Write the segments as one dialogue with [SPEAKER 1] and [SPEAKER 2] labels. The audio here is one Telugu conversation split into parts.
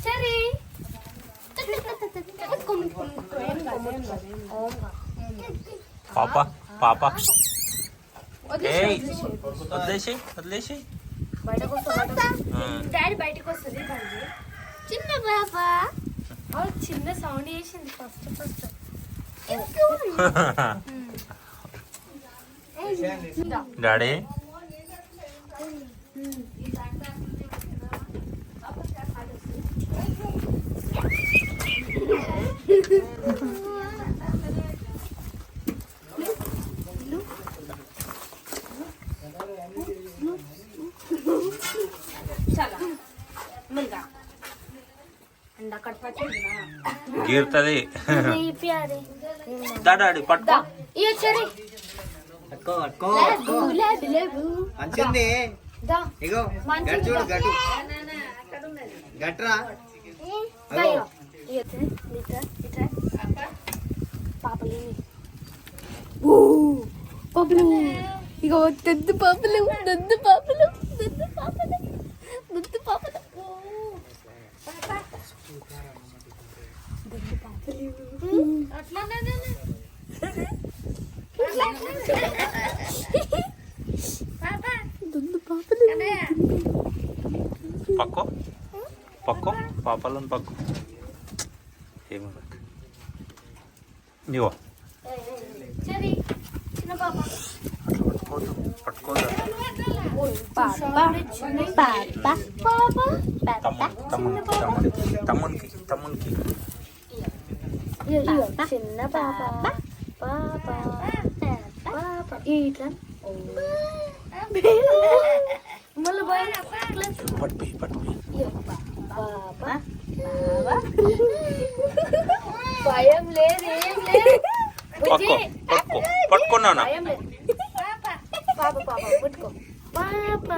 [SPEAKER 1] చెరీ
[SPEAKER 2] పాప పాప వదిలేసి వదిలేసి
[SPEAKER 1] డాడీ బయటకు వస్తుంది చిన్న పాప చిన్న సౌండ్ చేసింది ఫస్ట్
[SPEAKER 2] డాడీ గీరుతుంది డాడీ పట్టుకో
[SPEAKER 3] మంచింది ఇగో గట్టు చూడు గట్టు గట్రా
[SPEAKER 1] పాపలు ఇగో దద్దు పాపలు దద్దు పాపలు దద్దు పాపలు దద్దు పాపలు
[SPEAKER 2] పక్కో పక్కో పాపలను పక్కో ఏమో ఇగో పట్టుకోదు తమ్మునికి తమ్మునికి
[SPEAKER 1] చిన్న పాప పాప ఇట్లా మళ్ళీ
[SPEAKER 2] పట్టు పట్టు
[SPEAKER 1] భయం లేదు ఏం లేదు
[SPEAKER 2] పట్టుకో పట్టుకో పట్టుకున్నానా
[SPEAKER 1] పాప పాప పట్టుకో పాప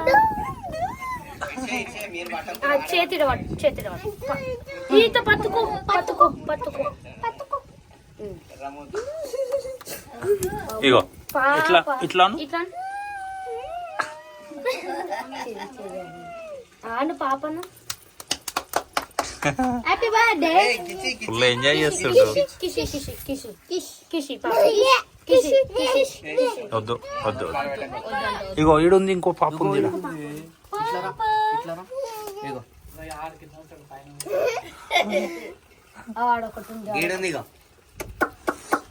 [SPEAKER 1] చేతిడ పట్టు చేతిడ పట్టు ఈత పట్టుకో పట్టుకో పట్టుకో పట్టుకో
[SPEAKER 2] ఇగో ఇట్లా ఇట్లా
[SPEAKER 1] ఇట్లా ఆను పాపను హ్యాపీ బర్త్డే
[SPEAKER 2] ఫుల్ ఎంజాయ్ చేస్తుండ్రు
[SPEAKER 1] కిసి కిసి కిసి కిసి పాప కిసి కిసి
[SPEAKER 2] వద్దు వద్దు ఇగో ఈడుంది ఇంకో పాప ఉంది
[SPEAKER 3] ఈడుంది ఇగో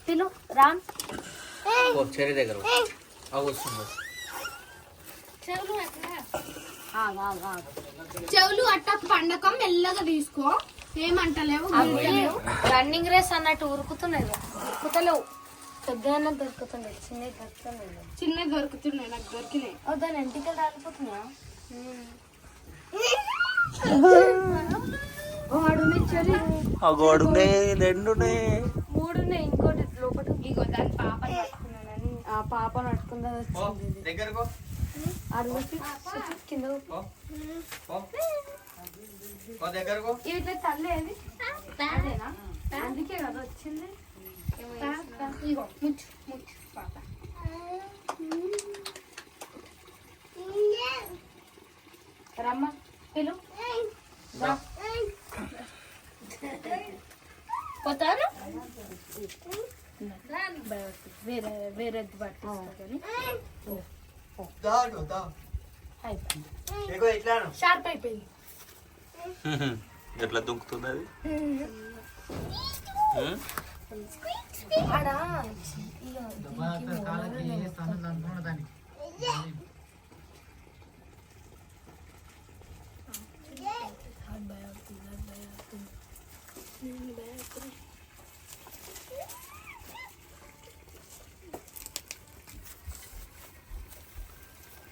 [SPEAKER 1] పిలు రామ్
[SPEAKER 3] చెరి దగ్గర వస్తుంది
[SPEAKER 4] చెవులు అట్ట పండకం మెల్లగా తీసుకో ఏమంటలేవు
[SPEAKER 1] రన్నింగ్ రేస్ అన్నట్టు ఉరుకుతున్నాయి ఉరుకుతలేవు పెద్దగా దొరుకుతున్నాయి చిన్నవి దొరుకుతున్నాయి
[SPEAKER 4] చిన్నగా దొరుకుతున్నాయి నాకు దొరికినాయి
[SPEAKER 1] దాని ఎంటికలు రాలిపోతున్నాయా
[SPEAKER 2] గోడునే రెండునే
[SPEAKER 1] మూడునే ఇంకోటి లోపల ఇగో దాని పాపని పట్టుకున్నానని ఆ పాపను పట్టుకుందా
[SPEAKER 3] దగ్గరకు
[SPEAKER 1] కింద
[SPEAKER 3] దగ్గరకు
[SPEAKER 1] ఇట్లా తల్లేది అదేనా అందుకే కదా వచ్చింది
[SPEAKER 4] ఇగో ముచ్చు ముచ్చు పాప
[SPEAKER 1] రమ్మ పిలు పోతాను వేరే వేరేది పట్టిస్తాను షార్ప్ అయిపోయింది
[SPEAKER 2] ఎట్లా దుంకుతుంది అది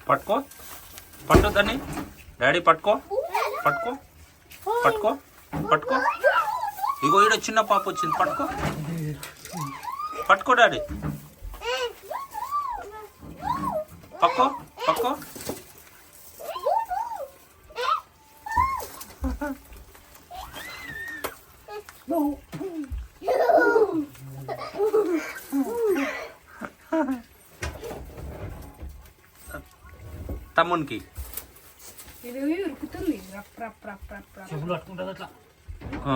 [SPEAKER 2] పట్టుకో పట్టు దాన్ని డాడీ పట్టుకో పట్టుకో పట్టుకో పట్టుకో ఇగో ఈడ చిన్న పాప వచ్చింది పట్టుకో పట్టుకో డాడీ పక్కో పక్కో తమ్మునికి
[SPEAKER 4] ఎక్కుతుంది రప్ రప్ రప్ రప్ రప్.
[SPEAKER 5] చెవులు పట్టుకుంటుంది అట్లా.
[SPEAKER 2] ఆ.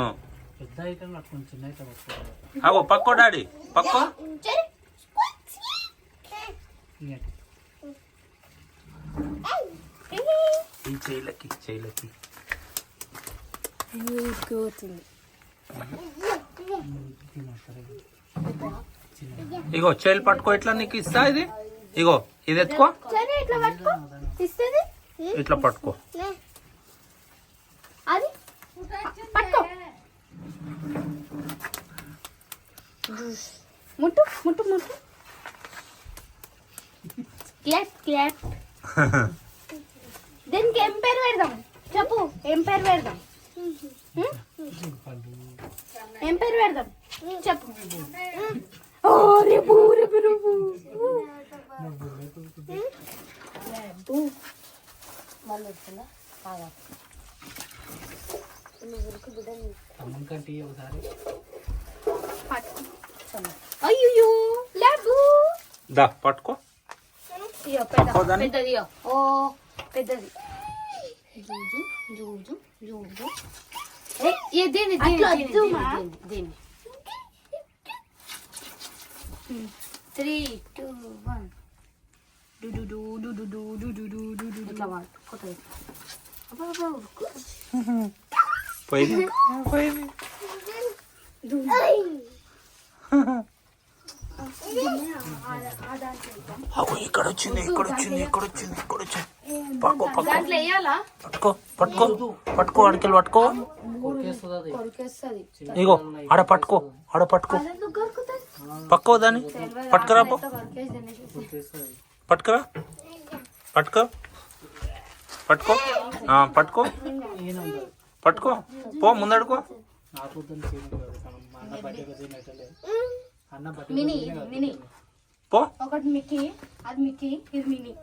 [SPEAKER 5] పెద్ద ఐటమ్ పట్టుకుని చిన్న ఐటమ్ పట్టుకోవాలి.
[SPEAKER 2] అగో పక్కో డాడీ పక్కో. ఈ చేయలకి
[SPEAKER 1] ఇంకోతుంది.
[SPEAKER 2] ఇగో చేలు పట్టుకో, ఇట్లా నీకు ఇస్తా ఇది. ఇగో ఇది ఎత్తుకో,
[SPEAKER 1] సరే ఇట్లా పట్టుకో ఇస్తుంది.
[SPEAKER 2] ఇట్లా పట్టుకో.
[SPEAKER 1] అది పట్టుకో. ముట్టు ముట్టు ముట్టు. Clap clap. దీనికి ఏం పేరు పెడదాం చెప్పు, ఏం పేరు పెడదాం? ఏం పేరు పెడదాం చెప్పు. ఓ రేపు రేపు రేపు మళ్ళీ వస్తుందా?
[SPEAKER 5] అమ్మం కంటే ఒకసారి
[SPEAKER 1] అయ్యో లేబు.
[SPEAKER 2] దా పట్టుకో.
[SPEAKER 1] ఇయ్యో
[SPEAKER 2] పట్టుకోదాన్ని.
[SPEAKER 1] పెద్దది. ఓ పెద్దది. జూజు జూజు జూజు. దీన్ని దీన్ని 3, 2, 1. ఇట్లా పట్టుకోతుంది.
[SPEAKER 2] పోయింది. అగో ఇక్కడ వచ్చింది. పట్టుకో
[SPEAKER 1] దాంట్లో వేయాలా?
[SPEAKER 2] పట్టుకో అడికెళ్ళి పట్టుకో.
[SPEAKER 5] కొరికేస్తుంది అది.
[SPEAKER 1] కొరికేస్తుంది.
[SPEAKER 2] ఇగో ఆడ పట్టుకో.
[SPEAKER 1] అదెందుకు కొరుకుతుంది?
[SPEAKER 2] పక్కో దాన్ని పట్టుకురా. పో
[SPEAKER 1] కొరికేసి తినేసి.
[SPEAKER 5] కొరికేస్తుంది.
[SPEAKER 2] పట్టుకురా. పట్టుకో.
[SPEAKER 5] ఏనుండదు.
[SPEAKER 2] పట్టుకో. పో ముందడుకో.
[SPEAKER 5] నాకు వద్దని చేయను కాదు. అన్న బట్టకు తినట్లే. అన్న బట్టకు
[SPEAKER 1] మినీ మినీ.
[SPEAKER 2] పో.
[SPEAKER 1] ఒకటి మిక్కీ, అది మిక్కీ, ఇది మినీ.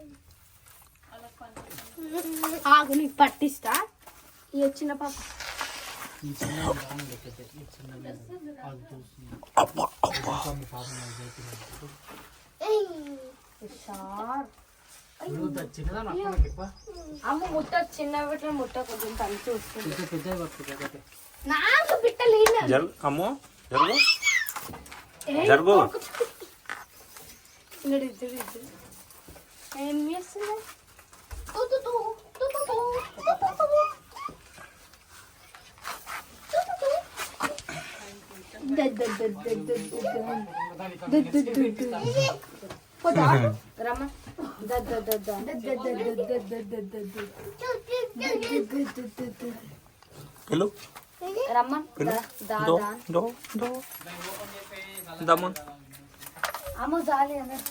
[SPEAKER 1] ఆగు నీకు పట్టిస్తా. ఈ వచ్చిన పాప
[SPEAKER 5] ఈ చిన్న బాగుంది పెద్ద. ఈ చిన్న అది చూస్తుంది. చిన్నదా నాకు ఎక్కువ
[SPEAKER 1] అమ్మ ముట్ట చిన్న పెట్టిన ముట్ట కొంచెం తను చూస్తుంది.
[SPEAKER 5] పెద్ద పట్టుకుంటే
[SPEAKER 1] నాకు పిట్టలు
[SPEAKER 2] అమ్మో జరుగు.
[SPEAKER 1] ఏం చేస్తుంది? రమ్మన్
[SPEAKER 2] దమ్మన్.
[SPEAKER 1] అమ్మ జాలి అన్నారు.